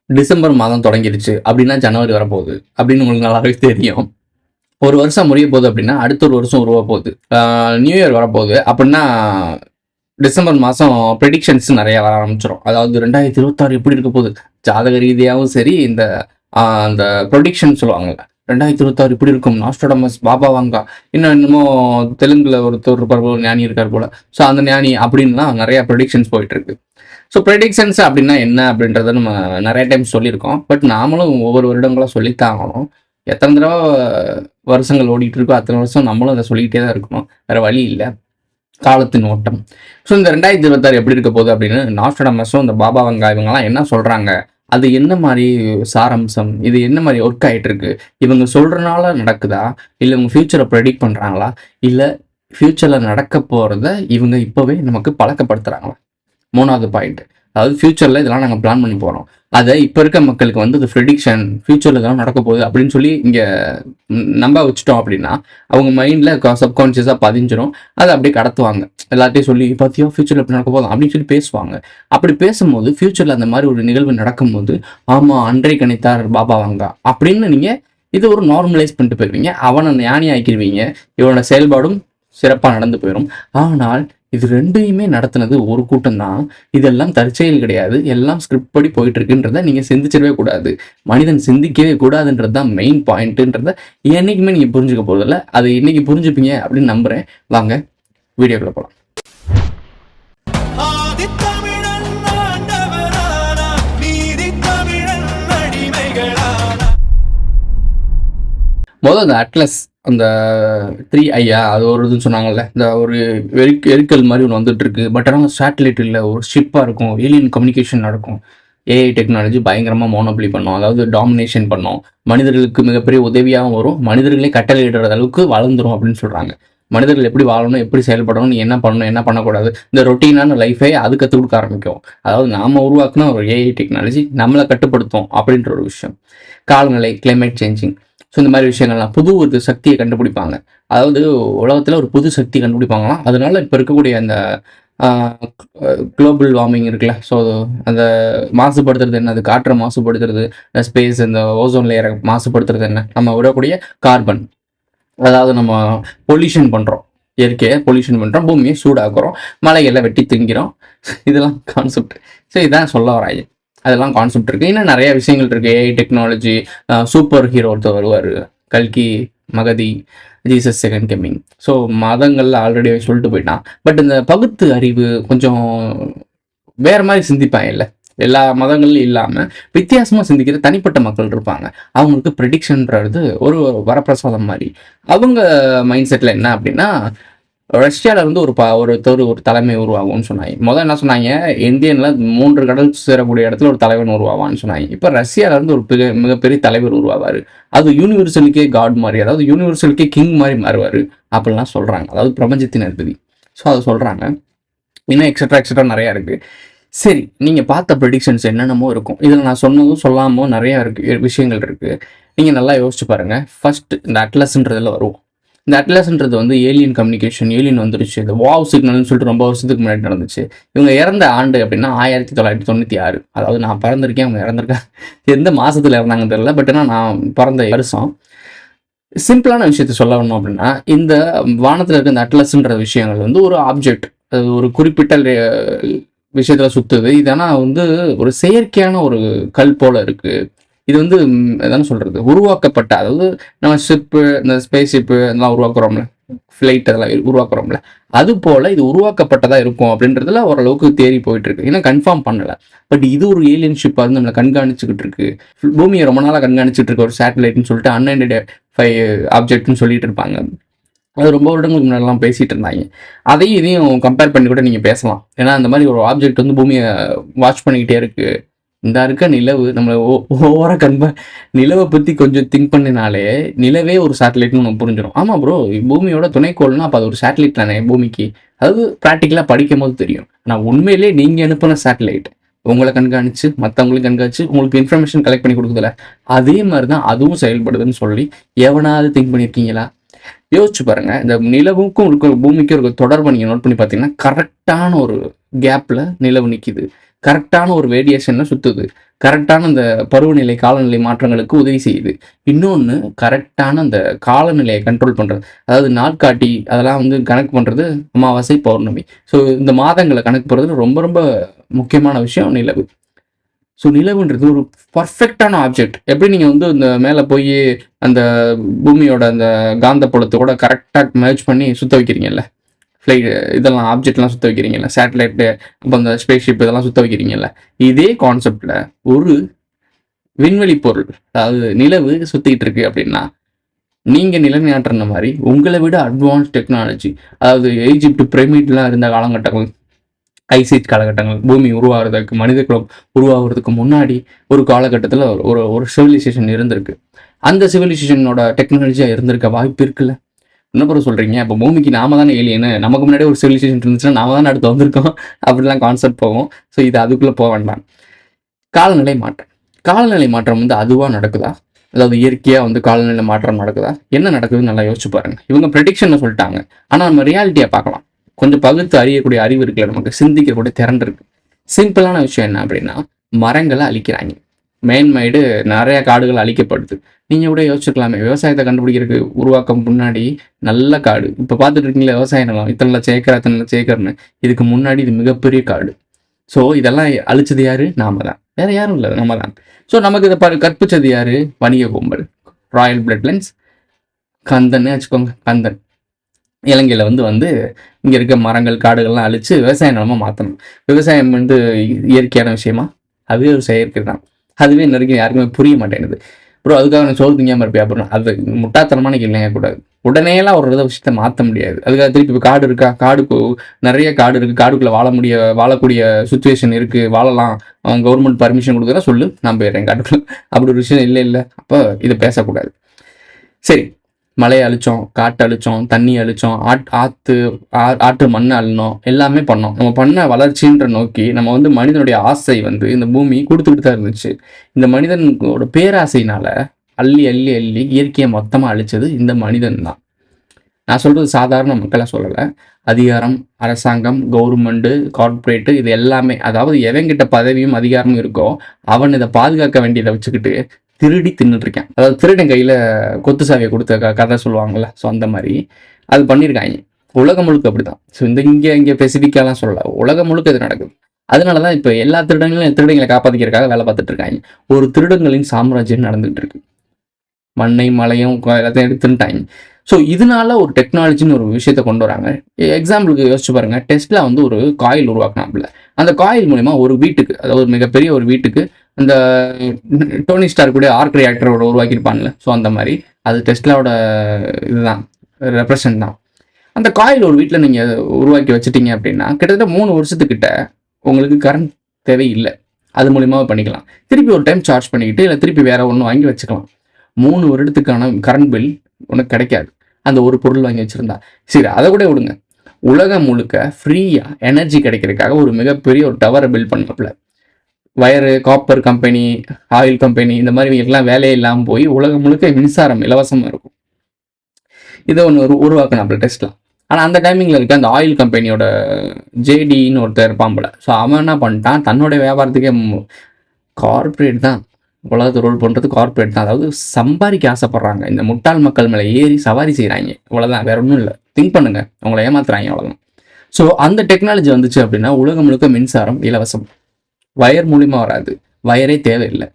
December மாதம் தொடங்கிருச்சு அப்படின்னா ஜனவரி வரப்போகுது அப்படின்னு உங்களுக்கு நல்லாவே தெரியும். ஒரு வருஷம் முடிய போகுது அப்படின்னா அடுத்த ஒரு வருஷம் உருவ போகுது. நியூ இயர் வரப்போகுது அப்படின்னா டிசம்பர் மாதம் ப்ரெடிக்ஷன்ஸ் நிறைய வர ஆரம்பிச்சிடும். அதாவது 2026 எப்படி இருக்க போகுது, ஜாதக ரீதியாகவும் சரி, இந்த அந்த ப்ரொடிக்ஷன் சொல்லுவாங்கல்ல, 2026 இப்படி இருக்கும், நாஸ்ட்ராடமஸ், பாபா வாங்கா, இன்னும் தெலுங்குல ஒருத்தர் இருப்பார் போல, ஞானி இருக்கார் போல, ஸோ அந்த ஞானி அப்படின்லாம் நிறைய ப்ரெடிக்ஷன்ஸ் போயிட்டு இருக்கு. ஸோ ப்ரெடிக்ஷன்ஸ் அப்படின்னா என்ன அப்படின்றத நம்ம நிறைய டைம் சொல்லியிருக்கோம். பட் நாமளும் ஒவ்வொரு வருடங்களாக சொல்லித்தான் ஆகணும். எத்தனை தடவை வருஷங்கள் ஓடிட்டு இருக்கோ அத்தனை வருஷம் நம்மளும் அதை சொல்லிக்கிட்டே தான் இருக்கணும், வேற வழி இல்லை, காலத்தின் ஓட்டம். ஸோ இந்த 2026 எப்படி இருக்க போகுது அப்படின்னு நாஸ்ட்ராடமஸும் இந்த பாபா வங்கா இவங்கெல்லாம் என்ன சொல்றாங்க, அது என்ன மாதிரி சாராம்சம், இது என்ன மாதிரி ஒர்க் ஆகிட்டு இருக்கு, இவங்க சொல்றதுனால நடக்குதா, இல்லை இவங்க ஃபியூச்சரை ப்ரெடிக்ட் பண்றாங்களா, இல்லை ஃபியூச்சர்ல நடக்க போறத இவங்க இப்பவே நமக்கு பழக்கப்படுத்துறாங்களா? மூணாவது பாயிண்ட், அதாவது ஃபியூச்சரில் இதெல்லாம் நாங்கள் பிளான் பண்ணி போகிறோம், அதை இப்போ இருக்க மக்களுக்கு வந்து இது ப்ரெடிக்ஷன், ஃபியூச்சரில் இதெல்லாம் நடக்க போகுது அப்படின்னு சொல்லி இங்கே நம்ப வச்சுட்டோம் அப்படின்னா அவங்க மைண்டில் சப்கான்ஷியஸாக பதிஞ்சிடும். அதை அப்படியே கடத்துவாங்க, எல்லாத்தையும் சொல்லி பார்த்தியோ ஃபியூச்சரில் எப்படி நடக்க போதும் அப்படின்னு சொல்லி பேசுவாங்க. அப்படி பேசும்போது ஃபியூச்சரில் அந்த மாதிரி ஒரு நிகழ்வு நடக்கும்போது ஆமாம் அன்றை கணித்தார் பாபா வாங்கா அப்படின்னு நீங்கள் இது ஒரு நார்மலைஸ் பண்ணிட்டு போயிருவீங்க, அவனை ஞானி ஆக்கிடுவீங்க, இவனோட செயல்பாடும் சிறப்பாக நடந்து போயிடும். ஆனால் இது ரெண்டையுமே நடத்துனது ஒரு கூட்டம் தான். இதெல்லாம் தற்செயல் கிடையாது, எல்லாம் ஸ்கிரிப்ட் படி போயிட்டு இருக்குன்றத நீங்க சிந்திச்சிடவே கூடாது. மனிதன் சிந்திக்கவே கூடாதுன்றது தான் மெயின் பாயிண்ட்ன்றத என்னைக்குமே நீங்க புரிஞ்சுக்க போறதில்ல. அதை இன்னைக்கு புரிஞ்சுப்பீங்க அப்படின்னு நம்புறேன். வாங்க வீடியோக்குள்ள போலாம். முதல் அந்த அட்லஸ், அந்த 3i அது ஒரு இதுன்னு சொன்னாங்கல்ல, இந்த ஒரு எரிக்கல் மாதிரி ஒன்று வந்துட்டு இருக்கு. பட் ஆனால் சேட்டலைட் இல்லை, ஒரு ஷிப்பாக இருக்கும், ஏலியன் கம்யூனிகேஷன் நடக்கும், ஏஐ டெக்னாலஜி பயங்கரமாக மோனோபிளி பண்ணோம், அதாவது டாமினேஷன் பண்ணோம், மனிதர்களுக்கு மிகப்பெரிய உதவியாகவும் வரும், மனிதர்களே கட்டளையிடுற அளவுக்கு வளர்ந்துரும் அப்படின்னு சொல்கிறாங்க. மனிதர்கள் எப்படி வாழணும், எப்படி செயல்படணும், நீ என்ன பண்ணணும், என்ன பண்ணக்கூடாது, இந்த ரொட்டீனான லைஃபே அது கற்றுக் கொடுக்க ஆரம்பிக்கும். அதாவது நாம் உருவாக்குன ஒரு ஏஐ டெக்னாலஜி நம்மளை கட்டுப்படுத்தும் அப்படின்ற ஒரு விஷயம். காலநிலை, கிளைமேட் சேஞ்சிங், ஸோ இந்த மாதிரி விஷயங்கள்லாம் புது ஒரு சக்தியை கண்டுபிடிப்பாங்க. அதாவது உலகத்தில் ஒரு புது சக்தி கண்டுபிடிப்பாங்களாம். அதனால இப்போ இருக்கக்கூடிய அந்த குளோபல் வார்மிங் இருக்குல்ல, ஸோ அந்த மாசுபடுத்துறது என்ன, அது காற்றை மாசுபடுத்துறது, ஸ்பேஸ், இந்த ஓசோன் லேயரை மாசுபடுத்துறது என்ன, நம்ம விடக்கூடிய கார்பன், அதாவது நம்ம பொல்யூஷன் பண்ணுறோம், இயற்கையை பொல்யூஷன் பண்ணுறோம், பூமியை சூடாக்குறோம், மலைகளை வெட்டி திங்கிறோம், இதெல்லாம் கான்செப்ட். ஸோ இதான் சொல்ல வராங்க, அதெல்லாம் கான்செப்ட் இருக்குது. இன்னும் நிறைய விஷயங்கள் இருக்குது, ஏஐ டெக்னாலஜி, சூப்பர் ஹீரோ ஒருத்தர் வருவார், கல்கி, மகதி, ஜீசஸ் செகண்ட் கம்மிங். ஸோ மதங்களில் ஆல்ரெடி சொல்லிட்டு போயிட்டான். பட் இந்த பகுத்து அறிவு கொஞ்சம் வேறு மாதிரி சிந்திப்பாங்க இல்லை, எல்லா மதங்கள்லையும் இல்லாமல் வித்தியாசமாக சிந்திக்கிற தனிப்பட்ட மக்கள் இருப்பாங்க. அவங்களுக்கு ப்ரெடிக்ஷன்றது ஒரு வரப்பிரசாதம் மாதிரி. அவங்க மைண்ட் செட்டில் என்ன அப்படின்னா, ரஷ்யாவில் வந்து ஒரு தலைமை உருவாகும்னு சொன்னாங்க. முதல் என்ன சொன்னாங்க, இந்தியனில் 3 கடல் சேரக்கூடிய இடத்துல ஒரு தலைவன் உருவாவான்னு சொன்னாங்க. இப்போ ரஷ்யாவில் இருந்து ஒரு மிகப்பெரிய தலைவர் உருவாவார், அது யூனிவர்சலுக்கே காட் மாதிரி, அதாவது யூனிவர்சலுக்கே கிங் மாதிரி மாறுவார் அப்படிலாம் சொல்கிறாங்க, அதாவது பிரபஞ்சத்தின் அதிபதி. ஸோ அதை சொல்கிறாங்க. இன்னும் எக்ஸட்ரா நிறையா இருக்குது. சரி, நீங்கள் பார்த்த ப்ரெடிக்ஷன்ஸ் என்னென்னமோ இருக்கும், இதில் நான் சொன்னதும் சொல்லாமல் நிறையா விஷயங்கள் இருக்குது. நீங்கள் நல்லா யோசிச்சு பாருங்கள். ஃபர்ஸ்ட் இந்த அட்லஸ்ன்றதில் வருவோம். இந்த அட்லஸ்ன்றது வந்து ஏலியன் கம்யூனிகேஷன், ஏலியன் வந்துருச்சு, இந்த வாவ் சிக்னல்னு சொல்லிட்டு ரொம்ப வருஷத்துக்கு முன்னாடி நடந்துச்சு. இவங்க இறந்த ஆண்டு அப்படின்னா 1996, அதாவது நான் பிறந்திருக்கேன், அவங்க இறந்துருக்காங்க. எந்த மாதத்தில் இறந்தாங்கன்னு தெரியல, பட் ஆனால் நான் பிறந்த வருஷம். சிம்பிளான விஷயத்த சொல்ல வேணும் அப்படின்னா, இந்த வானத்தில் இருக்க இந்த அட்லஸ்ன்ற விஷயங்கள் வந்து ஒரு ஆப்ஜெக்ட், அது ஒரு குறிப்பிட்ட விஷயத்துல சுத்துது. இதனால் வந்து ஒரு செயற்கையான ஒரு கல் போல இருக்கு. இது வந்து எதான சொல்றது, உருவாக்கப்பட்ட, அதாவது நம்ம ஷிப்பு, இந்த ஸ்பேஸ் ஷிப்பு இதெல்லாம் உருவாக்குறோம்ல, ஃப்ளைட் அதெல்லாம் உருவாக்குறோம்ல, அது போல இது உருவாக்கப்பட்டதா இருக்கும் அப்படின்றதுல ஓரளவுக்கு தேறி போயிட்டு இருக்கு. ஏன்னா கன்ஃபார்ம் பண்ணல. பட் இது ஒரு ஏலியன் ஷிப் வந்து நம்மளை கண்காணிச்சுக்கிட்டு இருக்கு, பூமியை ரொம்ப நாளாக கண்காணிச்சுட்டு இருக்க ஒரு சேட்டலைட்னு சொல்லிட்டு அன்ஐடென்டிஃபை ஆப்ஜெக்ட்னு சொல்லிட்டு இருப்பாங்க. அது ரொம்ப வருடங்களுக்கு முன்னாடிலாம் பேசிகிட்டு இருந்தாங்க. அதையும் இதையும் கம்பேர் பண்ணி கூட நீங்கள் பேசலாம். ஏன்னா அந்த மாதிரி ஒரு ஆப்ஜெக்ட் வந்து பூமியை வாட்ச் பண்ணிக்கிட்டே இருக்குது. இந்த இருக்க நிலவு நம்மளை ஓவராக நிலவை பற்றி கொஞ்சம் திங்க் பண்ணினாலே நிலவே ஒரு சேட்டலைட்னு நம்ம புரிஞ்சிடும். ஆமாம் ப்ரோ, பூமியோட துணைக்கோள்னா அப்போ அது ஒரு சேட்டலைட் தானே பூமிக்கு. அதாவது ப்ராக்டிக்கலாக படிக்கும் போது தெரியும். ஆனால் உண்மையிலே நீங்கள் அனுப்பின சேட்டலைட் உங்களை கண்காணிச்சு, மற்றவங்களையும் கண்காணிச்சு, உங்களுக்கு இன்ஃபர்மேஷன் கலெக்ட் பண்ணி கொடுக்குதுல, அதே மாதிரி தான் அதுவும் செயல்படுதுன்னு சொல்லி எவனாவது திங்க் பண்ணியிருக்கீங்களா? யோசிச்சு பாருங்க. இந்த நிலவுக்கும் இருக்க பூமிக்கும் இருக்க தொடர்பை நீங்கள் நோட் பண்ணி பார்த்தீங்கன்னா கரெக்டான ஒரு கேப்பில் நிலவு நிற்கிது. கரெக்டான ஒரு ரேடியேஷனில் சுற்றுது, கரெக்டான அந்த பருவநிலை காலநிலை மாற்றங்களுக்கு உதவி செய்யுது. இன்னொன்று கரெக்டான அந்த காலநிலையை கண்ட்ரோல் பண்ணுறது, அதாவது நாட்காட்டி அதெல்லாம் வந்து கணக்கு பண்ணுறது அமாவாசை பௌர்ணமி. ஸோ இந்த மாதங்களை கணக்கு போடுறது ரொம்ப ரொம்ப முக்கியமான விஷயம் நிலவு. ஸோ நிலவுன்றது ஒரு பர்ஃபெக்டான ஆப்ஜெக்ட். எப்படி நீங்கள் வந்து இந்த மேலே போய் அந்த பூமியோட அந்த காந்த புலத்தை கூட கரெக்டாக மேட்ச் பண்ணி சுற்ற வைக்கிறீங்கல்ல, ஃப்ளைட் இதெல்லாம் ஆப்ஜெக்ட்லாம் சுற்ற வைக்கிறீங்கல்ல, சேட்டலைட்டு அப்போ அந்த ஸ்பேஸ் ஷிப் இதெல்லாம் சுற்ற வைக்கிறீங்கல்ல, இதே கான்செப்டில் ஒரு விண்வெளி பொருள், அதாவது நிலவு சுற்றிக்கிட்டு இருக்கு அப்படின்னா நீங்கள் நிலைநாட்டுற மாதிரி உங்களை விட அட்வான்ஸ் டெக்னாலஜி, அதாவது ஈஜிப்ட் பிரமிட்லாம் இருந்த காலகட்டங்கள், ஐசேஜ் காலகட்டங்கள், பூமி உருவாகிறதுக்கு மனித குலம் உருவாகிறதுக்கு முன்னாடி ஒரு காலகட்டத்தில் ஒரு ஒரு சிவிலைசேஷன் இருந்திருக்கு. அந்த சிவிலைசேஷனோட டெக்னாலஜியாக இருந்திருக்க வாய்ப்பு இருக்குல்ல. என்ன பிறகு சொல்கிறீங்க, அப்போ பூமிக்கு நாம தானே ஏலியனு, நமக்கு முன்னாடி ஒரு சிவிலைசேஷன் இருந்துச்சுன்னா நாம தானே அடுத்து வந்திருக்கோம் அப்படிலாம் கான்செப்ட் போகும். ஸோ இது அதுக்குள்ளே போக வேண்டாம். காலநிலை மாற்றம், காலநிலை மாற்றம் வந்து அதுவாக நடக்குதா, அதாவது இயற்கையாக வந்து காலநிலை மாற்றம் நடக்குதா, என்ன நடக்குதுன்னு நல்லா யோசிச்சு பாருங்க. இவங்க ப்ரெடிக்ஷனை சொல்லிட்டாங்க, ஆனால் நம்ம ரியாலிட்டியை பார்க்கலாம். கொஞ்சம் பகுத்து அறியக்கூடிய அறிவு இருக்குல்ல, நமக்கு சிந்திக்கக்கூடிய திறன் இருக்கு. சிம்பிளான விஷயம் என்ன அப்படின்னா, மரங்களை அழிக்கிறாங்க, மேன்மைடு நிறைய காடுகள் அழிக்கப்படுது. நீங்கள் கூட யோசிச்சுக்கலாமே, விவசாயத்தை கண்டுபிடிக்கிறதுக்கு உருவாக்கம் முன்னாடி நல்ல காடு, இப்போ பார்த்துட்டு இருக்கீங்களா விவசாய நிலம் இத்தனை லட்சம் ஏக்கர் அத்தனை லட்சம் ஏக்கர்னு, இதுக்கு முன்னாடி இது மிகப்பெரிய காடு. ஸோ இதெல்லாம் அழிச்சது யாரு, நாம தான், வேற யாரும் இல்லை, நம்ம தான். ஸோ நமக்கு இதை கற்பிச்சது யாரு, வணிக கும்பல், ராயல் பிளட் லைன்ஸ், கந்தன்னு வச்சுக்கோங்க. கந்தன் இலங்கையில் வந்து இங்கே இருக்க மரங்கள் காடுகள்லாம் அழித்து விவசாய நிலமாக மாற்றணும். விவசாயம் வந்து இயற்கையான விஷயமா, அதுவே ஒரு செயற்கை தான். அதுவே இன்ன யாருக்குமே புரிய மாட்டேங்குது. அப்புறம் அதுக்காக நான் சோறு திங்காமல் இருப்பேன் அப்புறம் அது முட்டாத்தனமான கேள்விங்க கூடாது. உடனேலாம் ஒரு விஷயத்த மாற்ற முடியாது. அதுக்காக திருப்பி இப்போ காடு இருக்கா, காடுக்கு நிறைய காடு இருக்குது, காடுக்குள்ளே வாழக்கூடிய சுச்சுவேஷன் இருக்குது, வாழலாம், கவர்மெண்ட் பர்மிஷன் கொடுக்குறா சொல்லு, நான் போயிடுறேன் காட்டுக்குள்ள. அப்படி ஒரு விஷயம் இல்லை. அப்போ இதை பேசக்கூடாது. சரி, மலையை அழிச்சோம், காட்டு அழிச்சோம், தண்ணி அழிச்சோம், ஆற்று மண்ணை அள்ளணும், எல்லாமே பண்ணோம். நம்ம பண்ண வளர்ச்சின்ற நோக்கி நம்ம வந்து மனிதனுடைய ஆசை வந்து இந்த பூமி கொடுத்துக்கிட்டு தான் இருந்துச்சு. இந்த மனிதனோட பேராசையினால அள்ளி அள்ளி அள்ளி இயற்கையை மொத்தமாக அழிச்சது இந்த மனிதன் தான். நான் சொல்றது சாதாரண மக்களை சொல்லலை. அதிகாரம், அரசாங்கம், கவர்மெண்ட்டு, கார்பரேட்டு, இது எல்லாமே, அதாவது எவங்கிட்ட பதவியும் அதிகாரமும் இருக்கோ அவன் இதை பாதுகாக்க வேண்டியதை வச்சுக்கிட்டு திருடி தின்னுட்டு இருக்கேன். அதாவது திருடன் கையில் கொத்து சாவியை கொடுத்த கதை சொல்லுவாங்கள்ல, ஸோ அந்த மாதிரி அது பண்ணியிருக்காங்க. உலகம் முழுக்க அப்படிதான். ஸோ இங்கே ஸ்பெசிஃபிக்காலாம் சொல்லலை, உலகம் முழுக்க இது நடக்குது. அதனால தான் இப்போ எல்லா திருடங்களை காப்பாற்றிக்கிறதுக்காக வேலை பார்த்துட்டு இருக்காங்க. ஒரு திருடங்களின் சாம்ராஜ்யம் நடந்துகிட்டு இருக்கு. மண்ணை மலையும் எல்லாத்தையும் எடுத்து தின்ட்டாங்க. ஸோ இதனால ஒரு டெக்னாலஜின்னு ஒரு விஷயத்த கொண்டு வராங்க. எக்ஸாம்பிளுக்கு யோசிச்சு பாருங்க, டெஸ்லா வந்து ஒரு காயில் உருவாக்குனாப்புல. அந்த காயில் மூலமா ஒரு வீட்டுக்கு, அதாவது மிகப்பெரிய ஒரு வீட்டுக்கு, அந்த டோனி ஸ்டார் கூட ஆர்க் ரியாக்டரோட உருவாக்கியிருப்பான்ல, ஸோ அந்த மாதிரி அது டெஸ்லாவோட இதுதான், ரெப்ரசன்ட் தான். அந்த காயில் ஒரு வீட்டில் நீங்கள் உருவாக்கி வச்சுட்டீங்க அப்படின்னா கிட்டத்தட்ட 3 வருஷத்துக்கிட்ட உங்களுக்கு கரண்ட் தேவையில்லை. அது மூலியமாக பண்ணிக்கலாம். திருப்பி ஒரு டைம் சார்ஜ் பண்ணிக்கிட்டு இல்லை திருப்பி வேற ஒன்று வாங்கி வச்சுக்கலாம். 3 வருடத்துக்கான கரண்ட் பில் உனக்கு கிடைக்காது அந்த ஒரு பொருள் வாங்கி வச்சுருந்தா. சரி, அதை கூட விடுங்க. உலகம் முழுக்க ஃப்ரீயாக எனர்ஜி கிடைக்கிறதுக்காக ஒரு மிகப்பெரிய ஒரு டவரை பில்ட் பண்ணப்பல. Wire, copper company, oil company, இந்த மாதிரி எல்லாம் வேலையே இல்லாமல் போய் உலகம் முழுக்க மின்சாரம் இலவசமாக இருக்கும். இதை ஒன்று உருவாக்கினாப்புல டெஸ்லா. ஆனால் அந்த டைமிங்கில் இருக்க அந்த ஆயில் கம்பெனியோட ஜேடின்னு ஒருத்தர் இருப்பாம்பல. ஸோ அவன் என்ன பண்ணிட்டான், தன்னோட வியாபாரத்துக்கே கார்பரேட் தான் உலகத்தை ரோல் பண்ணுறது, கார்பரேட் தான். அதாவது சம்பாதிக்க ஆசைப்படுறாங்க. இந்த முட்டாள் மக்கள் மேலே ஏறி சவாரி செய்கிறாங்க, இவ்வளோதான், வேற ஒன்றும் இல்லை. திங்க் பண்ணுங்க, அவங்கள ஏமாத்துறாங்க, அவ்வளோதான். ஸோ அந்த டெக்னாலஜி வந்துச்சு அப்படின்னா உலகம் முழுக்க மின்சாரம் இலவசம். வயர் மூலிமா வராது, வயரே தேவையில்லை.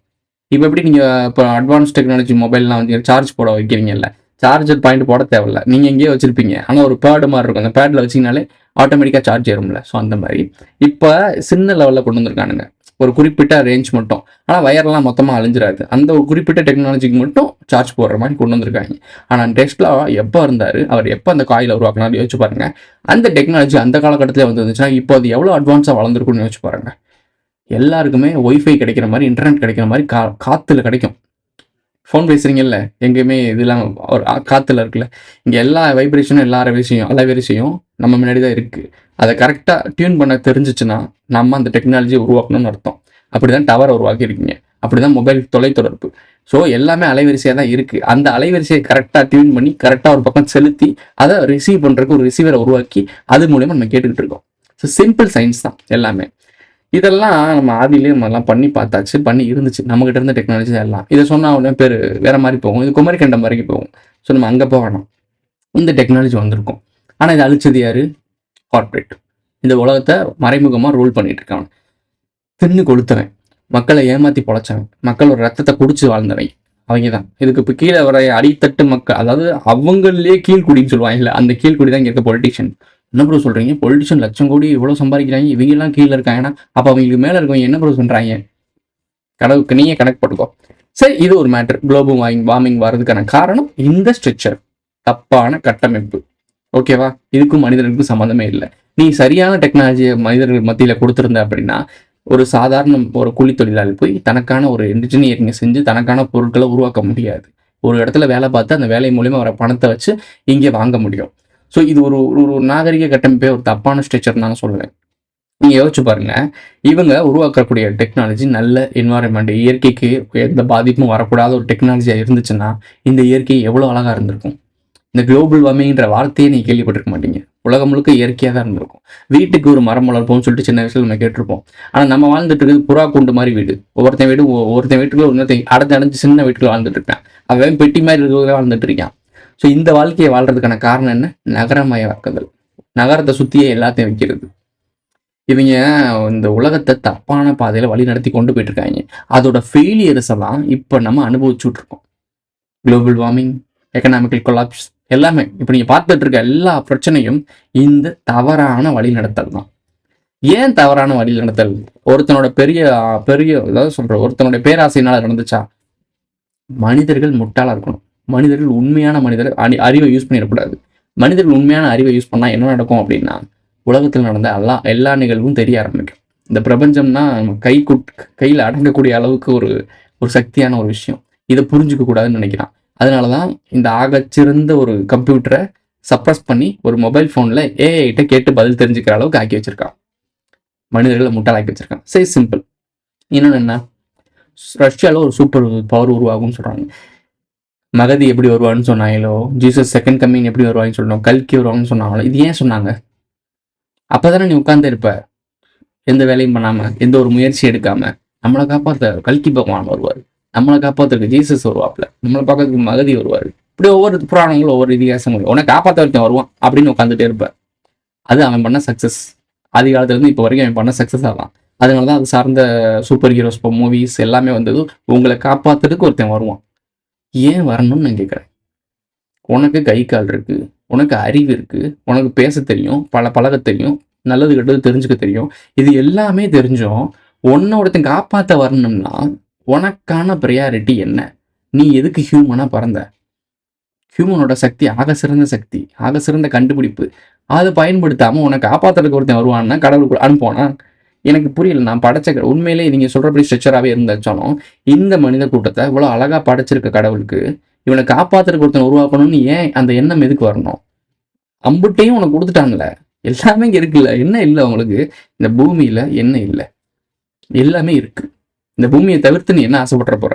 இப்போ எப்படி நீங்கள் இப்போ அட்வான்ஸ் டெக்னாலஜி மொபைல்லாம் வந்து சார்ஜ் போட வைக்கிறீங்கல்ல, சார்ஜர் பாயிண்ட் போட தேவையில்லை, நீங்கள் எங்கேயோ வச்சுருப்பீங்க, ஆனால் ஒரு பேடு மாதிரி இருக்கும், அந்த பேடில் வச்சிங்கனாலே ஆட்டோமேட்டிக்காக சார்ஜ் ஏறும்ல. ஸோ அந்த மாதிரி இப்போ சின்ன லெவலில் கொண்டு வந்திருக்கானுங்க, ஒரு குறிப்பிட்ட ரேஞ்ச் மட்டும். ஆனால் வயர்லாம் மொத்தமாக அழிஞ்சிடாது, அந்த ஒரு குறிப்பிட்ட டெக்னாலஜிக்கு மட்டும் சார்ஜ் போடுற மாதிரி கொண்டு வந்திருக்காங்க. ஆனால் டெஸ்லா எப்போ இருந்தார், அவர் எப்போ அந்த காயில் உருவாக்கினார் யோசிச்சு பாருங்க. அந்த டெக்னாலஜி அந்த காலகட்டத்தில் வந்துருந்துச்சுன்னா இப்போ அது எவ்வளோ அட்வான்ஸாக வளர்ந்துருக்குன்னு யோசிச்சு பாருங்க. எல்லாருக்குமே ஒய்ஃபை கிடைக்கிற மாதிரி, இன்டர்நெட் கிடைக்கிற மாதிரி காற்றுல கிடைக்கும். ஃபோன் பேசுகிறீங்கல்ல, எங்கேயுமே இதெல்லாம் ஒரு காற்றுல இருக்குல்ல, இங்கே எல்லா வைப்ரேஷனும் எல்லா அலைவரிசையும் நம்ம முன்னாடி தான் இருக்குது. அதை கரெக்டாக டியூன் பண்ண தெரிஞ்சிச்சுன்னா நம்ம அந்த டெக்னாலஜியை உருவாக்கணும்னு அர்த்தம். அப்படி தான் டவரை உருவாக்கியிருக்கீங்க, அப்படி தான் மொபைல் தொலைத்தொடர்பு. ஸோ எல்லாமே அலைவரிசையாக தான் இருக்குது. அந்த அலைவரிசையை கரெக்டாக டியூன் பண்ணி கரெக்டாக ஒரு பக்கம் செலுத்தி அதை ரிசீவ் பண்ணுறதுக்கு ஒரு ரிசீவரை உருவாக்கி அது மூலயமா நம்ம கேட்டுக்கிட்டு இருக்கோம். ஸோ சிம்பிள் சயின்ஸ் தான் எல்லாமே. இதெல்லாம் நம்ம ஆதியிலேயே நம்மலாம் பண்ணி பார்த்தாச்சு, பண்ணி இருந்துச்சு. நம்மகிட்ட இருந்த டெக்னாலஜி எல்லாம். இத சொன்னா உடனே பேரு வேற மாரி போகும். இது குமரி கண்டம் வரைக்கும் போகும். ஸோ நம்ம அங்க போக வேணாம். இந்த டெக்னாலஜி வந்திருக்கும். ஆனா இத அழிச்சது யாரு? கார்ப்பரேட். இந்த உலகத்த மறைமுகமா ரூல் பண்ணிட்டு இருக்கான். தின்னு கொளுத்தவன், மக்களை ஏமாத்தி பொழைச்சவன், மக்களோட ரத்தத்தை குடிச்சு வாழ்ந்தவன் அவங்க தான். இதுக்கு இப்போ கீழே வர அடித்தட்டு மக்கள், அதாவது அவங்களே கீழ்குடின்னு சொல்லுவாங்கல்ல, அந்த கீழ்குடி தான் இங்க இருக்க பொலிட்டிஷியன். என்ன ப்ரோ சொல்றீங்க? பொலிட்டிஷியன் லட்சம் கோடி இவ்வளவு சம்பாதிக்கிறாங்க, இவங்க எல்லாம் கீழே இருக்காங்கன்னா அப்ப அவங்களுக்கு மேல இருக்கவங்க என்ன ப்ரோ சொல்றாங்க? கணக்கு நீங்க கணக்கு போட்டுக்கோ. சரி, இது ஒரு மேட்டர். குளோபல் வார்மிங் வர்றதுக்கான காரணம் இந்த ஸ்ட்ரக்சர், தப்பான கட்டமைப்பு. ஓகேவா? இதுக்கும் மனிதர்களுக்கும் சம்மந்தமே இல்லை. நீ சரியான டெக்னாலஜியை மனிதர்கள் மத்தியில கொடுத்திருந்த அப்படின்னா, ஒரு சாதாரண ஒரு கூலி தொழிலாளி போய் தனக்கான ஒரு இன்ஜினியரிங் செஞ்சு தனக்கான பொருட்களை உருவாக்க முடியாது. ஒரு இடத்துல வேலை பார்த்து அந்த வேலை மூலியமா வர பணத்தை வச்சு இங்கே வாங்க முடியும். ஸோ இது ஒரு ஒரு நாகரிக கட்டமைப்பே ஒரு தப்பான ஸ்ட்ரக்சர் தான் சொல்லுவேன். நீங்க யோசிச்சு பாருங்க, இவங்க உருவாக்கக்கூடிய டெக்னாலஜி நல்ல என்வாரன்மெண்ட், இயற்கைக்கு எந்த பாதிப்பும் வரக்கூடாத ஒரு டெக்னாலஜியா இருந்துச்சுன்னா இந்த இயற்கை எவ்வளவு அழகா இருந்திருக்கும். இந்த குளோபல் வார்மிங்ன்ற வார்த்தையே நீங்க கேள்விப்பட்டிருக்க மாட்டீங்க. உலகம் முழுக்க இயற்கையாக தான் இருந்திருக்கும். வீட்டுக்கு ஒரு மரம் வளர்ப்போம்னு சொல்லிட்டு சின்ன வயசுல நம்ம கேட்டிருப்போம். ஆனா நம்ம வாழ்ந்துட்டு இருக்கிறது புறா கூண்டு மாதிரி வீடு. ஒவ்வொருத்தன் வீடு ஒருத்தன் வீட்டுக்குள்ள இன்னொருத்தன் அடைஞ்சு சின்ன வீட்டுக்குள்ள வாழ்ந்துட்டு இருக்கான். அவன் பெட்டி மாதிரி இருக்கிறத வாழ்ந்துட்டு இருக்கான். ஸோ இந்த வாழ்க்கையை வாழ்றதுக்கான காரணம் என்ன? நகரமயமாக்குதல். நகரத்தை சுத்தியே எல்லாத்தையும் வைக்கிறது. இவங்க இந்த உலகத்தை தப்பான பாதையில வழி நடத்தி கொண்டு போயிட்டு இருக்காங்க. அதோட ஃபெயிலியர்ஸ் எல்லாம் இப்ப நம்ம அனுபவிச்சுட்டு இருக்கோம். குளோபல் வார்மிங், எக்கனாமிக்கல் கொலாப்ஸ், எல்லாமே இப்ப நீங்க பார்த்துட்டு இருக்க எல்லா பிரச்சனையும் இந்த தவறான வழி நடத்தல் தான். ஏன் தவறான வழி நடத்தல்? ஒருத்தனோட பெரிய பெரிய ஏதாவது சொல்ற ஒருத்தனுடைய பேராசையினால நடந்துச்சா? மனிதர்கள் முட்டாளா இருக்கணும். மனிதர்கள் உண்மையான மனிதர் அறிவை யூஸ் பண்ணிடக்கூடாது. மனிதர்கள் உண்மையான அறிவை யூஸ் பண்ணா என்ன நடக்கும் அப்படின்னா, உலகத்தில் நடந்த எல்லா நிகழ்வும் தெரிய ஆரம்பிக்கும். இந்த பிரபஞ்சம்னா கையில் அடங்கக்கூடிய அளவுக்கு ஒரு ஒரு சக்தியான ஒரு விஷயம். இதை புரிஞ்சுக்க கூடாதுன்னு நினைக்கிறான். அதனாலதான் இந்த ஆகச்சிறந்த ஒரு கம்ப்யூட்டரை சப்ரஸ் பண்ணி ஒரு மொபைல் போன்ல ஏஐட்ட கேட்டு பதில் தெரிஞ்சுக்கிற அளவுக்கு ஆக்கி வச்சிருக்கான். மனிதர்களை முட்டாளாக்கி வச்சிருக்கான். சரி, சிம்பிள். இன்னொன்னு என்ன? ரஷ்யால ஒரு சூப்பர் பவர் உருவாகும்னு சொல்றாங்க. மகதி எப்படி வருவான்னு சொன்னாங்களோ, ஜீசஸ் செகண்ட் கம்மிங் எப்படி வருவாங்கன்னு சொல்லணும், கல்கி வருவாங்கன்னு சொன்னாங்களோ, இது ஏன் சொன்னாங்க? அப்பதானே நீ உட்கார்ந்து இருப்ப, எந்த வேலையும் பண்ணாம, எந்த ஒரு முயற்சி எடுக்காம. நம்மளை காப்பாத்த கல்கி பகவான் வருவார், நம்மளை காப்பாத்துறதுக்கு ஜீசஸ் வருவாப்ல, நம்மளை பார்க்கறதுக்கு மகதி வருவார். இப்படி ஒவ்வொரு புராணங்களும் ஒவ்வொரு இதிகாசங்களும் உன்னை காப்பாற்ற வரைக்கும் வருவான் அப்படின்னு உட்காந்துட்டே இருப்ப. அது அவன் பண்ண சக்சஸ். ஆதி காலத்துல இருந்து இப்போ வரைக்கும் அவன் பண்ண சக்சஸ் ஆகலாம். அதனாலதான் அது சார்ந்த சூப்பர் ஹீரோஸ் மூவிஸ் எல்லாமே வந்தது. உங்களை காப்பாத்துறதுக்கு ஒருத்தன் வருவான். ஏன் வரணும்னு நான் கேட்குறேன். உனக்கு கை கால் இருக்கு, உனக்கு அறிவு இருக்கு, உனக்கு பேச தெரியும், பழக தெரியும், நல்லது கெட்டது தெரிஞ்சுக்க தெரியும். இது எல்லாமே தெரிஞ்சும் ஒருத்தன் காப்பாற்ற வரணும்னா உனக்கான ப்ரையாரிட்டி என்ன? நீ எதுக்கு ஹியூமனா பிறந்த? ஹியூமனோட சக்தி ஆக சிறந்த சக்தி, ஆக சிறந்த கண்டுபிடிப்பு. அதை பயன்படுத்தாம உனக்கு காப்பாற்றுறதுக்கு ஒருத்தன் வருவான்னா கடவுளுக்கு அனுப்போனா? எனக்கு புரியல. நான் படைச்ச உண்மையிலே நீங்க சொல்றபடி ஸ்ட்ரக்சராகவே இருந்தாலும் இந்த மனித கூட்டத்தை இவ்வளவு அழகா படைச்சிருக்க கடவுளுக்கு இவனை காப்பாத்துறதுக்கு ஒருத்தன் உருவாக்கணும்னு ஏன் அந்த எண்ணம் எதுக்கு வரணும்? அம்புட்டையும் உனக்கு கொடுத்துட்டாங்கல்ல, எல்லாமே இங்க இருக்குல்ல. என்ன இல்லை உங்களுக்கு? இந்த பூமியில என்ன இல்லை? எல்லாமே இருக்கு. இந்த பூமியை தவிர்த்து நீ என்ன ஆசைப்பட்டுற போற?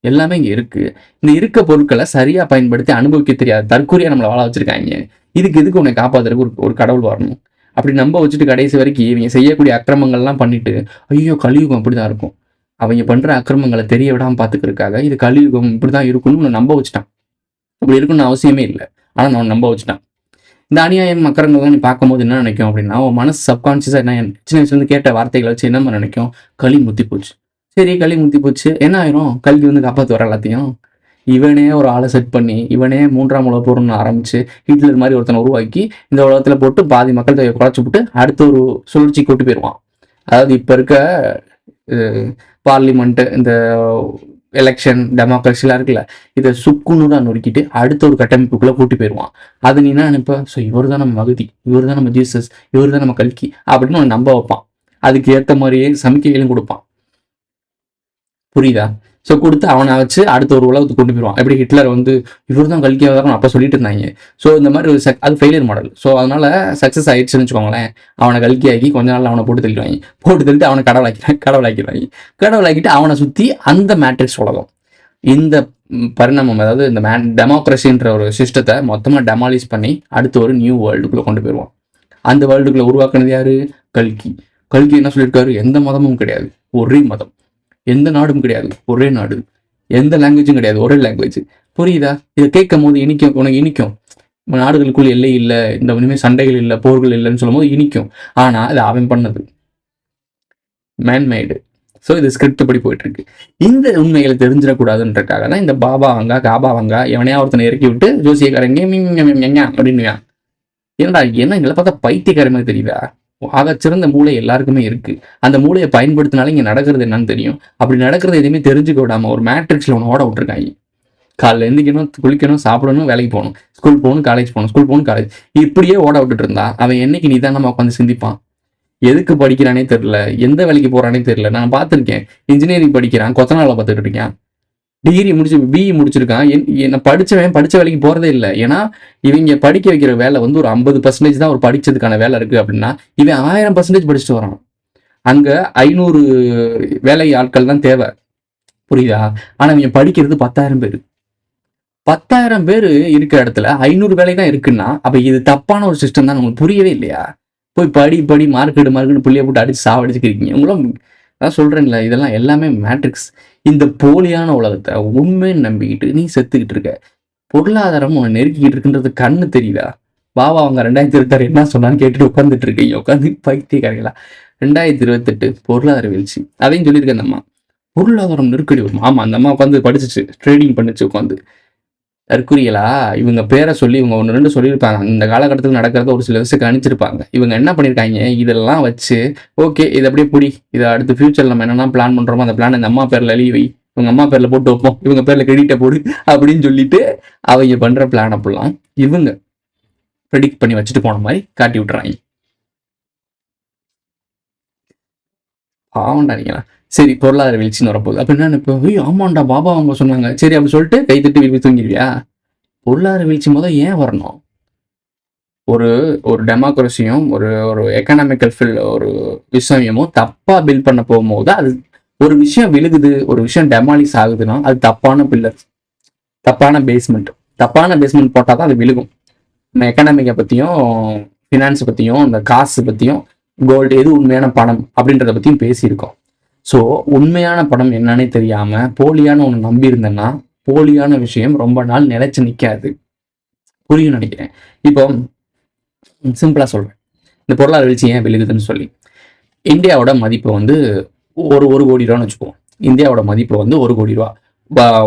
எல்லாமே இங்க இருக்கு. இந்த இருக்க பொருட்களை சரியா பயன்படுத்தி அனுபவிக்க தெரியாது தற்கொலையா நம்மளை வாழ வச்சிருக்காங்க. இதுக்கு உன்னை காப்பாத்துறதுக்கு ஒரு கடவுள் வரணும். அப்படி நம்ப வச்சுட்டு கடைசி வரைக்கும் இவங்க செய்யக்கூடிய அக்கிரமங்கள்லாம் பண்ணிட்டு, ஐயோ கலியுகம் அப்படிதான் இருக்கும், அவங்க பண்ற அக்கிரமங்களை தெரிய விடாம பாத்துக்கிறதுக்காக இது கலியுகம் இப்படிதான் இருக்கும்னு நம்ப வச்சுட்டான். இப்படி இருக்குன்னு அவசியமே இல்லை, ஆனா நான் நம்ப வச்சுட்டான். இந்த அநியாயம் அக்கறங்கள்லாம் நீ பார்க்கும்போது என்ன நினைக்கும் அப்படின்னா, உன் மனசு சப்கான்சியஸா என்ன சின்ன வயசுல இருந்து கேட்ட வார்த்தைகளை வச்சு என்ன நினைக்கும்? களி முத்தி போச்சு. சரி, களி முத்தி போச்சு, என்ன ஆயிரும்? கல்வி காப்பாத்து வர எல்லாத்தையும். இவனே ஒரு ஆளை செட் பண்ணி, இவனே 3ஆம் உலக போர்னு ஆரம்பிச்சு ஹிட்லர் மாதிரி ஒருத்தனை உருவாக்கி இந்த உலகத்துல போட்டு பாதி மக்கள் தொகையை குறைச்சி விட்டு அடுத்த ஒரு சுழற்சி கூட்டு போயிடுவான். அதாவது இப்ப இருக்க பார்லிமெண்ட், இந்த எலெக்ஷன், டெமோக்ரஸிலாம் இருக்குல்ல, இதை சுக்குன்னு நொறுக்கிட்டு அடுத்த ஒரு கட்டமைப்புக்குள்ள கூட்டி போயிடுவான். அது நீ என்ன நினைப்ப? ஸோ இவர் தான் நம்ம மகதி, இவர் தான் நம்ம ஜீசஸ், இவர் தான் நம்ம கல்கி அப்படின்னு ஒன்று நம்ப வைப்பான். அதுக்கு ஏற்ற மாதிரியே சமிக்கைகளும் கொடுப்பான். புரியுதா? ஸோ கொடுத்து அவனை வச்சு அடுத்த ஒரு உலகத்துக்கு கொண்டு போயிடுவான். எப்படி ஹிட்லர் இவர் தான் கல்கி அவதாரம் அப்போ சொல்லிட்டு இருந்தாங்க. ஸோ இந்த மாதிரி ஒரு அது ஃபெயிலியர் மாடல். ஸோ அதனால சக்ஸஸ் ஆயிடுச்சுன்னு வச்சுக்கோங்களேன். அவனை கல்கி ஆக்கி கொஞ்ச நாள் அவனை போட்டு தள்ளிட்டு அவனை கடவுளாக்கிட்டு அவனை சுற்றி அந்த மேட்ரிக்ஸ் உலகம், இந்த பரிணாமம், அதாவது இந்த டெமோக்ரஸின்ற ஒரு சிஸ்டத்தை மொத்தமாக டெமாலிஷ் பண்ணி அடுத்த ஒரு நியூ வேர்ல்டுக்குள்ளே கொண்டு போயிடுவான். அந்த வேர்ல்டுக்குள்ளே உருவாக்குனது யாரு? கல்கி. கல்கி என்ன சொல்லியிருக்காரு, எந்த மதமும் கிடையாது, ஒரே மதம். எந்த நாடும் கிடையாது, ஒரே நாடு. எந்த லாங்குவேஜும் கிடையாது, ஒரே லாங்குவேஜ். புரியுதா? இதை கேட்கும் போது இனிக்கும், உனக்கு இனிக்கும். நாடுகளுக்குள் எல்லை இல்லை, இந்த இனிமேல் சண்டைகள் இல்லை, போர்கள் இல்லைன்னு சொல்லும் போது இனிக்கும். ஆனால் அது அவன் பண்ணது, மேன்மேடு. ஸோ இது ஸ்கிரிப்ட் படி போயிட்டு இருக்கு. இந்த உண்மைகளை தெரிஞ்சிடக்கூடாதுன்றக்காக தான் இந்த பாபா வங்கா காபா வங்கா எவனையா ஒருத்தனை இறக்கி விட்டு ஜோசியக்காரங்க அப்படின்னு. ஏன்டா என்ன எங்களை பார்த்தா பைத்தியக்கார மாதிரி தெரியுதா? ஆக சிறந்த மூளை எல்லாருக்குமே இருக்கு. அந்த மூளையை பயன்படுத்தினாலும் இங்க நடக்கிறது என்னன்னு தெரியும். அப்படி நடக்கிறது எதுவுமே தெரிஞ்சுக்க விடாம ஒரு மேட்ரிக்ஸ்ல ஒன்று ஓட விட்டுருக்காங்க. காலைல எந்திக்கணும், குளிக்கணும், சாப்பிடணும், வேலைக்கு போகணும், ஸ்கூல் போகணும், காலேஜ் போகணும், ஸ்கூல் போகணும், காலேஜ், இப்படியே ஓட விட்டுட்டு இருந்தா அவன் என்னைக்கு நிதானமா உட்காந்து சிந்திப்பான்? எதுக்கு படிக்கிறானே தெரியல, எந்த வேலைக்கு போறானே தெரியல. நான் பார்த்துருக்கேன், இன்ஜினியரிங் படிக்கிறான், கொத்தனால பார்த்துட்டு இருக்கேன், டிகிரி முடிச்சு பிஇ முடிச்சிருக்கான். என்ன படிச்சவன் படிச்ச வேலைக்கு போறதே இல்லை. ஏன்னா இவங்க படிக்க வைக்கிற வேலை வந்து ஒரு 50% தான் ஒரு படிச்சதுக்கான வேலை இருக்கு அப்படின்னா, இவன் 1000% படிச்சுட்டு வரான். அங்க 500 வேலை ஆட்கள் தான் தேவை, புரியுதா? ஆனா இவங்க படிக்கிறது 10,000 பேர். 10,000 பேர் இருக்கிற இடத்துல 500 வேலை தான் இருக்குன்னா, அப்ப இது தப்பான ஒரு சிஸ்டம் தான். உங்களுக்கு புரியவே இல்லையா? போய் படி மார்க்கெட்டு புள்ளிய போட்டு அடிச்சு சாவடிச்சுக்கிறீங்க. உங்களும் நான் சொல்றேன்ல, இதெல்லாம் எல்லாமே மேட்ரிக்ஸ். இந்த போலியான உலகத்தை உண்மைன்னு நம்பிக்கிட்டு நீ செத்துக்கிட்டு இருக்க. பொருளாதாரம் உன்னை நெருக்கிக்கிட்டு இருக்குன்றது கண்ணு தெரியுதா? பாபா அவங்க 2026 என்ன சொன்னான்னு கேட்டுட்டு உட்காந்துட்டு இருக்கீங்க, உட்காந்து பைத்தியக்காரங்களா. 2028 பொருளாதார வீழ்ச்சி, அதையும் சொல்லியிருக்கேன். அந்த அம்மா பொருளாதாரம் நெருக்கடி வரும். ஆமா, அந்த அம்மா உட்காந்து படிச்சிச்சு, ட்ரேடிங் பண்ணிச்சு உட்காந்து. தற்குறிகளா? இவங்க பேரை சொல்லி இவங்க 1-2 சொல்லியிருப்பாங்க. இந்த காலகட்டத்தில் நடக்கிறத ஒரு சில விஷயம் கணிச்சிருப்பாங்க. இவங்க என்ன பண்ணியிருக்காங்க, இதெல்லாம் வச்சு ஓகே இதை அப்படியே பிடி, இதை அடுத்த ஃபியூச்சர் நம்ம என்னென்ன பிளான் பண்ணுறோமோ அந்த பிளான் இந்த அம்மா பேரில் எழுதி வை, இவங்க அம்மா பேரில் போட்டு வைப்போம், இவங்க பேரில் கிரெடிட்டை போடு அப்படின்னு சொல்லிட்டு அவங்க பண்ணுற பிளான் அப்படிலாம் இவங்க ப்ரெடிக்ட் பண்ணி வச்சுட்டு போன மாதிரி காட்டி விட்டுறாங்க. ஆமாண்டாங்களா? சரி, பொருளாதார வீழ்ச்சின்னு வரப்போகுது. அப்போ என்ன இப்போ, ஆமாண்டா பாபா அவங்க சொன்னாங்க, சரி அப்படி சொல்லிட்டு கை தட்டி வீழ்ச்சி தூங்கிடுவியா? பொருளாதார வீழ்ச்சி முதல் ஏன் வரணும்? ஒரு ஒரு டெமோக்ரஸியும் ஒரு எக்கனாமிக்கல் ஒரு விஷயமும் தப்பா பில்ட் பண்ண போகும்போது அது ஒரு விஷயம் விழுகுது, ஒரு விஷயம் டெமாலிஸ் ஆகுதுன்னா அது தப்பான பில்லர், தப்பான பேஸ்மெண்ட் போட்டால் தான் அது விழுகும். நம்ம எக்கனாமிக்கை பற்றியும் ஃபினான்ஸை பற்றியும் இந்த காசு பற்றியும் கோல்டு எது உண்மையான பணம் அப்படின்றத பற்றியும் பேசியிருக்கோம். ஸோ உண்மையான படம் என்னன்னே தெரியாம போலியான ஒன்று நம்பி இருந்தேன்னா போலியான விஷயம் ரொம்ப நாள் நிலைச்சு நிற்காது. புரியும் நினைக்கிறேன். இப்போ சிம்பிளா சொல்றேன், இந்த பொருளாதார வீழ்ச்சி ஏன் விழுகுதுன்னு சொல்லி. இந்தியாவோட மதிப்பு வந்து ஒரு கோடி ரூபான்னு வச்சுக்குவோம். இந்தியாவோட மதிப்பு வந்து 1 கோடி ரூபா.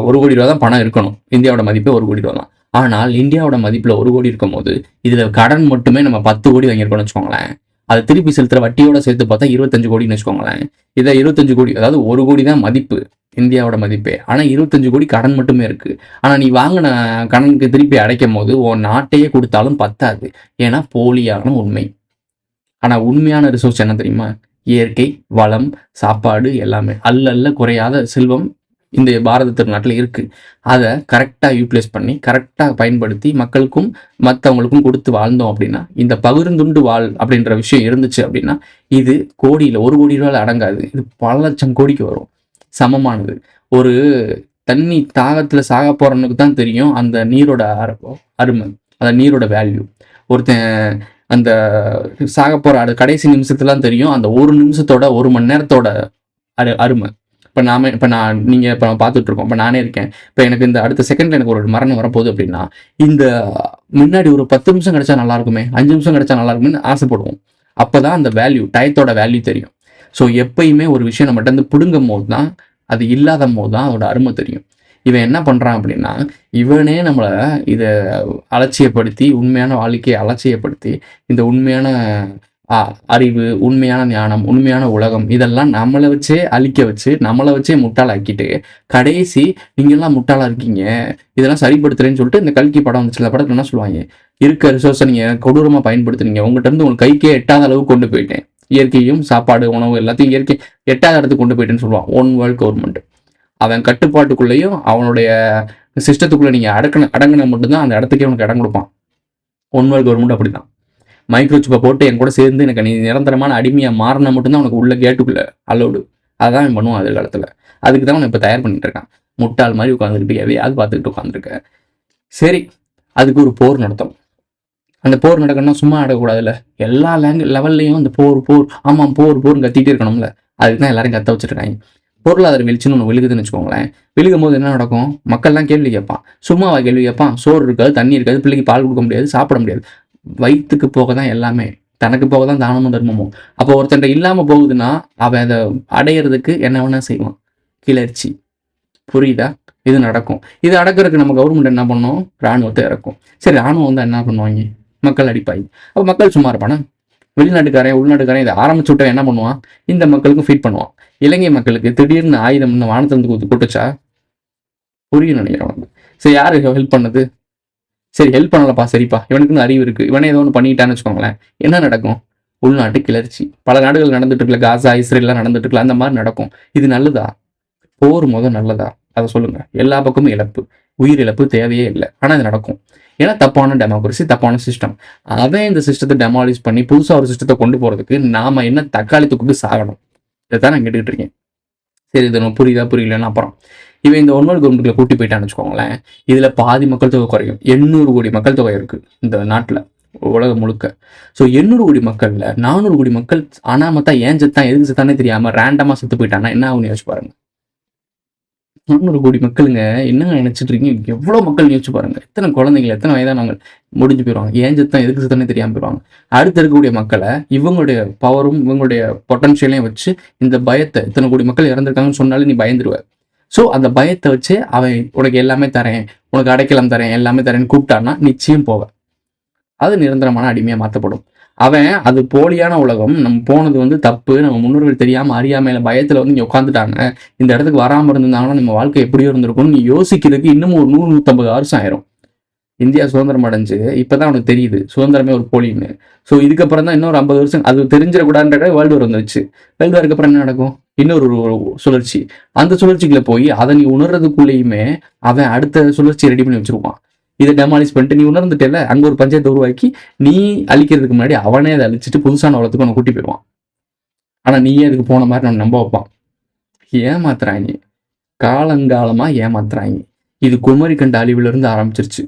1 கோடி ரூபா தான் பணம் இருக்கணும். இந்தியாவோட மதிப்பு 1 கோடி ரூபா தான். ஆனால் இந்தியாவோட மதிப்புல 1 கோடி இருக்கும் போது இதுல கடன் மட்டுமே நம்ம 10 கோடி வாங்கியிருக்கோம்னு வச்சுக்கோங்களேன். அதை திருப்பி செலுத்துற வட்டியோட சேர்த்து பார்த்தா 25 கோடின்னு வச்சுக்கோங்களேன். இதை 25 கோடி, அதாவது 1 கோடி தான் மதிப்பு இந்தியாவோட மதிப்பே, ஆனா 25 கோடி கடன் மட்டுமே இருக்கு. ஆனா நீ வாங்கின கடனுக்கு திருப்பி அடைக்கும் போது உன் நாட்டையே கொடுத்தாலும் பத்தாது. ஏன்னா போலியான உண்மை. ஆனா உண்மையான ரிசோர்ஸ் என்ன தெரியுமா? இயற்கை வளம், சாப்பாடு, எல்லாமே அல்ல குறையாத செல்வம் இந்த பாரத திருநாட்டில் இருக்கு. அதை கரெக்டாக யூட்டிலைஸ் பண்ணி கரெக்டாக பயன்படுத்தி மக்களுக்கும் மற்றவங்களுக்கும் கொடுத்து வாழ்ந்தோம் அப்படின்னா, இந்த பகிர்ந்துண்டு வாழ் அப்படின்ற விஷயம் இருந்துச்சு அப்படின்னா, இது கோடியில் 1 கோடி ரூபாயில் அடங்காது, இது பல லட்சம் கோடிக்கு வரும். சமமானது. ஒரு தண்ணி தாகத்தில் சாக போறவனுக்கு தான் தெரியும் அந்த நீரோட அருமை, அந்த நீரோட வேல்யூ. ஒருத்தன் அந்த சாக போற கடைசி நிமிஷத்துலாம் தெரியும் அந்த 1 நிமிஷத்தோட 1 மணி நேரத்தோட அருமை. இப்போ நீங்கள் இப்போ பார்த்துட்டு இருக்கோம். இப்போ நானே இருக்கேன். இப்போ எனக்கு இந்த அடுத்த செகண்டில் எனக்கு ஒரு மரணம் வரப்போகுது அப்படின்னா, இந்த முன்னாடி ஒரு 10 நிமிஷம் கிடைச்சா நல்லா இருக்குமே, 5 நிமிஷம் கிடைச்சா நல்லா இருக்குமே ஆசைப்படுவோம். அப்போ தான் அந்த வேல்யூ, டயத்தோட வேல்யூ தெரியும். ஸோ எப்பயுமே ஒரு விஷயம் நம்மகிட்ட இருந்து பிடுங்கும் போது தான், அது இல்லாத போது தான் அதோட அருமை தெரியும். இவன் என்ன பண்ணுறான் அப்படின்னா, இவனே நம்மளை இதை அலட்சியப்படுத்தி, உண்மையான வாழ்க்கையை அலட்சியப்படுத்தி, இந்த உண்மையான அறிவு, உண்மையான ஞானம், உண்மையான உலகம் இதெல்லாம் நம்மளை வச்சே அழிக்க வச்சு, நம்மளை வச்சே முட்டாளாக்கிட்டு, கடைசி நீங்கள்லாம் முட்டாளா இருக்கீங்க, இதெல்லாம் சரிப்படுத்துறேன்னு சொல்லிட்டு இந்த கல்கி படம் வந்துச்சு. சில படத்துல என்ன சொல்லுவாங்க, இருக்க ரிசோர்ஸை நீங்கள் கொடூரமாக பயன்படுத்துனீங்க, உங்கள்கிட்ட இருந்து உங்களுக்கு கைக்கே எட்டாத அளவுக்கு கொண்டு போயிட்டேன், இயற்கையும் சாப்பாடு உணவு எல்லாத்தையும் இயற்கை எட்டாத இடத்துக்கு கொண்டு போயிட்டேன்னு சொல்லுவான் ஒன் வேர்ல்ட் கவர்மெண்ட். அவன் கட்டுப்பாட்டுக்குள்ளேயும் அவனுடைய சிஸ்டத்துக்குள்ளே நீங்கள் அடங்கின மட்டும்தான் அந்த இடத்துக்கே உனக்கு இடம் கொடுப்பான். ஒன் வேர்ல்ட் கவர்மெண்ட் அப்படி தான். மைக்ரோசிப்பை போட்டு என் கூட சேர்ந்து எனக்கு நீ நிரந்தரமான அடிமையாக மாறினா மட்டும்தான் உனக்கு உள்ள கேட்டுக்குள்ள அலோடு. அதான் அவன் பண்ணுவான் எதிர்காலத்தில். அதுக்கு தான் அவனை இப்போ தயார் பண்ணிட்டு இருக்கான். முட்டாள் மாதிரி உட்காந்துக்கிட்டு எதையாவது பார்த்துக்கிட்டு உட்காந்துருக்க. சரி, அதுக்கு ஒரு போர் நடத்தும். அந்த போர் நடக்கணும்னா சும்மா நடக்கக்கூடாதுல்ல, எல்லா லெவல்லையும் அந்த போர் போர் ஆமாம் போர் போர்னு கத்திட்டே இருக்கணும்ல. அதுக்கு தான் எல்லாரும் கத்த வச்சிருக்காங்க. பொருளாதார வீழ்ச்சின்னு ஒன்று விழுகுதுன்னு வச்சுக்கோங்களேன். விழுகும் போது என்ன நடக்கும்? மக்கள்லாம் கேள்வி கேட்பான். சும்மாவா கேள்வி கேட்பான்? சோறு இருக்காது, தண்ணி இருக்காது, பிள்ளைக்கு பால் கொடுக்க முடியாது, சாப்பிட முடியாது. வயிற்றுக்கு போக தான் எல்லாமே, தனக்கு போக தான் தானமும் தர்மமும். அப்போ ஒருத்தன் இல்லாம போகுதுன்னா அவன் அதை அடையிறதுக்கு என்ன வேணா செய்வான், கிளர்ச்சி. புரியுதா? இது நடக்கும். இது அடக்கிறதுக்கு நம்ம கவர்மெண்ட் என்ன பண்ணும்? ராணுவத்தை இறக்கும். சரி, ராணுவம் வந்து என்ன பண்ணுவாங்க? மக்கள் அடிப்பாங்க. அப்போ மக்கள் சும்மா இருப்பானா? வெளிநாட்டுக்காரன் உள்நாட்டுக்காரன் இதை ஆரம்பிச்சு விட்டா என்ன பண்ணுவான்? இந்த மக்களுக்கும் ஃபீட் பண்ணுவான். இலங்கை மக்களுக்கு திடீர்னு ஆயுதம் வானத்திலிருந்து கொடுத்துச்சா? புரியும் நினைக்கிறவங்க. சரி, யாரு ஹெல்ப் பண்ணது? சரி, ஹெல்ப் பண்ணலப்பா, சரிப்பா, இவனுக்குன்னு அறிவு இருக்கு, இவனே ஏதோ ஒன்று பண்ணிட்டான்னு வச்சுக்கோங்களேன், என்ன நடக்கும்? உள்நாட்டு கிளர்ச்சி. பல நாடுகள் நடந்துட்டு இருக்குல்ல, காசா இஸ்ரேல்லாம் நடந்துட்டு இருக்குல்ல, அந்த மாதிரி நடக்கும். இது நல்லதா? போர் நல்லதா? அதை சொல்லுங்க. எல்லா பக்கமும் இழப்பு, உயிர் இழப்பு தேவையே இல்லை. ஆனால் இது நடக்கும். ஏன்னா தப்பான டெமோக்ரஸி, தப்பான சிஸ்டம். அவன் இந்த சிஸ்டத்தை டெமாலிஷ் பண்ணி புதுசாக ஒரு சிஸ்டத்தை கொண்டு போறதுக்கு நாம என்ன தக்காளி தொகுத்து சாகணும்? இதைத்தான் நான் கேட்டுக்கிட்டு இருக்கேன். சரி, இது நம்ம புரியுதா புரியலன்னு அப்புறம் இவன் இந்த ஒன்வல் கவர்மெண்ட்ல கூட்டி போயிட்டான்னு வச்சுக்கோங்களேன், இதுல பாதி மக்கள் தொகை குறையும். 800 கோடி மக்கள் தொகை இருக்கு இந்த நாட்டுல, உலகம் முழுக்க. ஸோ 800 கோடி மக்கள்ல 400 கோடி மக்கள் அனாமத்தா ஏன் செத்தான் எதுக்கு செத்தானே தெரியாம ரேண்டமா செத்து போயிட்டானா என்ன ஆகுன்னு யோசிச்சு பாருங்க. 400 கோடி மக்களுங்க, என்ன நினைச்சிட்டு இருக்கீங்க? எவ்வளவு மக்கள் யோசிச்சு பாருங்க. எத்தனை குழந்தைங்க, எத்தனை வயதானவங்க முடிஞ்சு போயிடுவாங்க. ஏன் செத்தான் எதுக்கு செத்தானே தெரியாம போயிடுவாங்க. அடுத்து இருக்கக்கூடிய மக்களை இவங்களுடைய பவரும் இவங்களுடைய பொட்டன்ஷியலையும் வச்சு இந்த பயத்தை, இத்தனை கோடி மக்கள் இறந்துருக்காங்கன்னு சொன்னாலே நீ பயந்துருவ. ஸோ அந்த பயத்தை வச்சு அவன் உனக்கு எல்லாமே தரேன், உனக்கு அடைக்கலம் தரேன், எல்லாமே தரேன்னு கூப்பிட்டான்னா நிச்சயம் போவேன். அது நிரந்தரமான அடிமையாக மாற்றப்படும். அவன் அது போலியான உலகம், நம்ம போனது வந்து தப்பு, நம்ம முன்னோர்கள் தெரியாமல் அறியாமையில பயத்தில் வந்து இங்கே உட்காந்துட்டாங்க, இந்த இடத்துக்கு வராமல் இருந்திருந்தாங்கன்னா நம்ம வாழ்க்கை எப்படியோ இருந்திருக்கும்னு நீ யோசிக்கிறதுக்கு இன்னமும் ஒரு 100-150 வருஷம் ஆயிரும். இந்தியா சுதந்திரம் அடைஞ்சு இப்போதான் அவனுக்கு தெரியுது சுதந்திரமே ஒரு போலின்னு. ஸோ இதுக்கப்புறம் தான் இன்னொரு 50 வருஷம் அது தெரிஞ்சிடக்கூடாதுன்ற வேர்ல்டு வார் வந்துருச்சு. வேர்ல்டு வாருக்கு அப்புறம் என்ன நடக்கும்? இன்னொரு சுழற்சி. அந்த சுழற்சிக்குள்ள போய் அதை நீ உணர்றதுக்குள்ளேயுமே அவன் அடுத்த சுழற்சியை ரெடி பண்ணி வச்சிருவான். இதை டெமாலிஷ் பண்ணிட்டு நீ உணர்ந்துட்டேல, அங்க ஒரு பஞ்சாயத்தை உருவாக்கி நீ அழிக்கிறதுக்கு முன்னாடி அவனே அதை அழிச்சிட்டு புதுசான உலகத்துக்கு அவனை கூட்டி போயிடுவான். ஆனா நீயே அதுக்கு போன மாதிரி நான் நம்ப வைப்பான். ஏமாத்துறாங்க, காலங்காலமா ஏமாத்துறாங்க. இது குமரிக்கண்ட அழிவுல இருந்து ஆரம்பிச்சிருச்சு.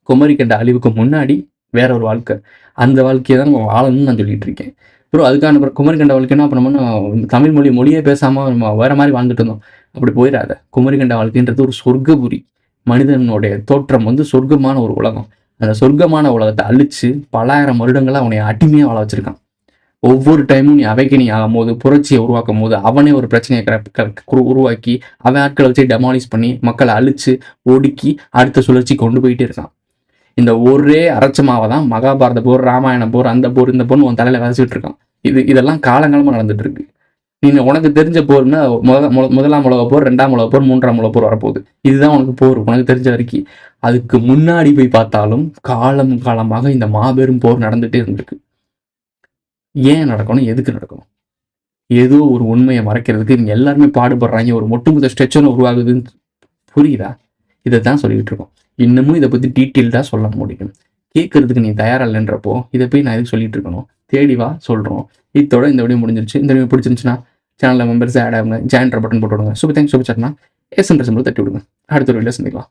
குமரிக்கண்ட அழிவுக்கு முன்னாடி வேற ஒரு வாழ்க்கை, அந்த வாழ்க்கையை தான் நம்ம வாழணும்னு நான் சொல்லிட்டு இருக்கேன். அப்புறம் அதுக்கான குமரிக்கண்ட வாழ்க்கைன்னா அப்புறம் நம்ம தமிழ் மொழியே பேசாம நம்ம வேற மாதிரி வாழ்ந்துட்டு இருந்தோம். அப்படி போயிடாத. குமரிக்கண்ட வாழ்க்கைன்றது ஒரு சொர்க்கபுரி. மனிதனுடைய தோற்றம் வந்து சொர்க்கமான ஒரு உலகம். அந்த சொர்க்கமான உலகத்தை அழிச்சு பலாயிரம் வருடங்களா அவனை அடிமையா வாழ வச்சிருக்கான். ஒவ்வொரு டைமும் நீ அவைக்கணி ஆகும் போது, புரட்சியை உருவாக்கும் போது அவனே ஒரு பிரச்சனையை உருவாக்கி அவன் ஆட்களை வச்சு டெமாலிஷ் பண்ணி மக்களை அழிச்சு ஒடுக்கி அடுத்த சுழற்சி கொண்டு போயிட்டே இருக்கான். இந்த ஒரே அரைச்சமாவை தான் மகாபாரத போர், ராமாயண போர், அந்த போர், இந்த போர் உன் தலையில விதைச்சிட்டு இருக்கான். இதெல்லாம் காலங்காலமா நடந்துட்டு இருக்கு. நீ உனக்கு தெரிஞ்ச போர்னா முதலாம் உலக போர், 2ஆம் உலக போர், 3ஆம் உலக போர் வரப்போகுது. இதுதான் உனக்கு போர் உனக்கு தெரிஞ்ச வரைக்கும். அதுக்கு முன்னாடி போய் பார்த்தாலும் காலமாக இந்த மாபெரும் போர் நடந்துட்டே இருந்திருக்கு. ஏன் நடக்கணும்? எதுக்கு நடக்கணும்? ஏதோ ஒரு உண்மையை மறைக்கிறதுக்கு இங்க எல்லாருமே பாடுபடுறாங்க. ஒரு ஒட்டுமொத்த ஸ்ட்ரெச்சர் உருவாகுதுன்னு புரியுதா? இதைத்தான் சொல்லிட்டு இருக்கோம். இன்னமும் இதை பத்தி டீட்டெயில்டா சொல்ல முடியும். கேட்கறதுக்கு நீ தயாரா இல்லைன்றப்போ இதை போய் நான் எதுக்கு சொல்லிட்டு இருக்கணும்? தெளிவா சொல்றோம். இதோட இந்த வீடியோ முடிஞ்சிருச்சு. இந்த வீடியோ பிடிச்சிருந்துச்சுன்னா சேனல்ல மெம்பர்ஸ் ஆட் ஆகுங்க, ஜாயின் பட்டன் போட்டு விடுங்க. Super thanks. சூப்பர் சாட்னா எஸ்என்ற சிம்பிள் தட்டி விடுங்க. அடுத்த ஒரு வீடியோ சந்திக்கலாம்.